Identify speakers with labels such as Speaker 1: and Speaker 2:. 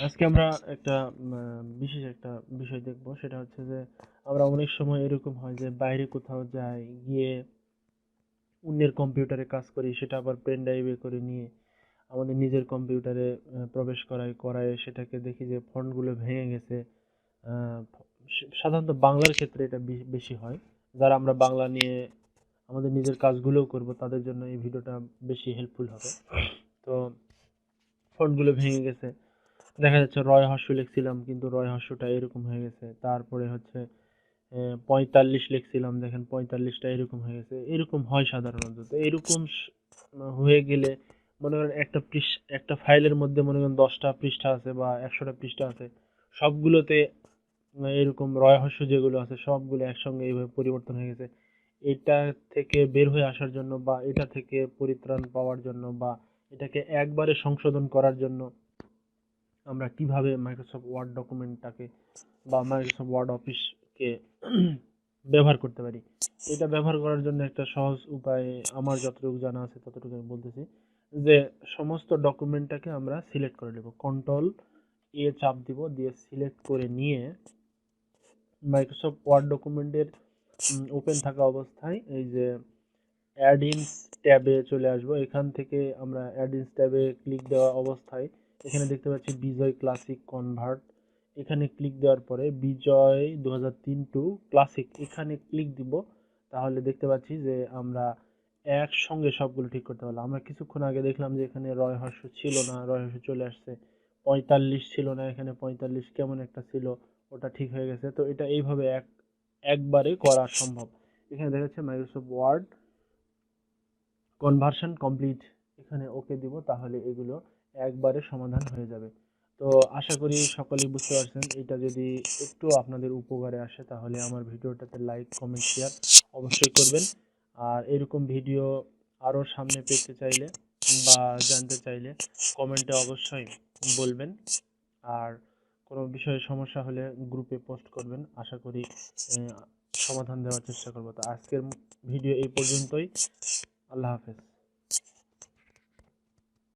Speaker 1: আজকে আমরা একটা বিশেষ একটা বিষয় দেখব, সেটা হচ্ছে যে আমরা অনেক সময় এরকম হয় যে বাইরে কোথাও যাই, গিয়ে অন্যের কম্পিউটারে কাজ করি, সেটা আবার পেন ড্রাইভে করে নিয়ে আমাদের নিজের কম্পিউটারে প্রবেশ করায় সেটাকে দেখি যে ফন্টগুলো ভেঙে গেছে। আহ, সাধারণত বাংলার ক্ষেত্রে এটা বেশি হয়। যারা আমরা বাংলা নিয়ে আমাদের নিজের কাজগুলোও করব, তাদের জন্য এই ভিডিওটা বেশি হেল্পফুল হবে। তো ফন্টগুলো ভেঙে গেছে, দেখা যাচ্ছে রয় হর্ষ লিখছিলাম কিন্তু রয় হর্ষটা এরকম হয়ে গেছে। তারপরে হচ্ছে ৪৫ লিখছিলাম, দেখেন ৪৫টা এরকম হয়ে গেছে। এরকম হয় সাধারণত। তো এরকম হয়ে গেলে মনে করেন একটা ফাইলের মধ্যে মনে করেন ১০টা পৃষ্ঠা আছে বা ১০০টা পৃষ্ঠা আছে, সবগুলোতে এরকম রয় হর্ষ যেগুলো আছে সবগুলো একসঙ্গে এইভাবে পরিবর্তন হয়ে গেছে। এটা থেকে বের হয়ে আসার জন্য বা এটা থেকে পরিত্রাণ পাওয়ার জন্য বা এটাকে একবারে সংশোধন করার জন্য আমরা কিভাবে মাইক্রোসফট ওয়ার্ড ডকুমেন্টটাকে বা মাইক্রোসফট ওয়ার্ড অফিসকে ব্যবহার করতে পারি। এটা ব্যবহার করার জন্য একটা সহজ উপায় আমার যতটুকু জানা আছে ততটুকু আমি বলতেছি। যে সমস্ত ডকুমেন্টটাকে আমরা সিলেক্ট করে নেব, কন্ট্রোল এ চাপ দিব, দিয়ে সিলেক্ট করে নিয়ে মাইক্রোসফট ওয়ার্ড ডকুমেন্টের ওপেন থাকা অবস্থায় এই যে অ্যাড ইনস ট্যাবে চলে আসবো। এখান থেকে আমরা অ্যাড ইনস ট্যাবে ক্লিক দেওয়া অবস্থায় এখানে দেখতে পাচ্ছি বিজয় ক্লাসিক কনভার্ট। এখানে ক্লিক দেওয়ার পরে বিজয় 2003 টু ক্লাসিক এখানে ক্লিক দিব। তাহলে দেখতে পাচ্ছি যে আমরা একসঙ্গে সবগুলো ঠিক করতে পারলাম। আমরা কিছুক্ষণ আগে দেখলাম যে এখানে রয় হর্ষ ছিল না, রয় হর্ষ চলে আসছে। ৪৫ ছিল না, এখানে ৪৫ কেমন একটা ছিল, ওটা ঠিক হয়ে গেছে। তো এটা এইভাবে একবারে করা সম্ভব। এখানে দেখা যাচ্ছে মাইক্রোসফট ওয়ার্ড কনভার্সন কমপ্লিট, এখানে ওকে দিব, তাহলে এগুলো একবারে সমাধান হয়ে যাবে। তো আশা করি সকলেই বুঝতে পারছেন। এটা যদি একটু আপনাদের উপকারে আসে তাহলে আমার ভিডিওটাতে লাইক কমেন্ট শেয়ার অবশ্যই করবেন। আর এরকম ভিডিও আরও সামনে পেতে চাইলে বা জানতে চাইলে কমেন্টে অবশ্যই বলবেন। আর কোনো বিষয়ে সমস্যা হলে গ্রুপে পোস্ট করবেন, আশা করি সমাধান দেওয়ার চেষ্টা করব। তো আজকের ভিডিও এই পর্যন্তই। আল্লাহ হাফেজ।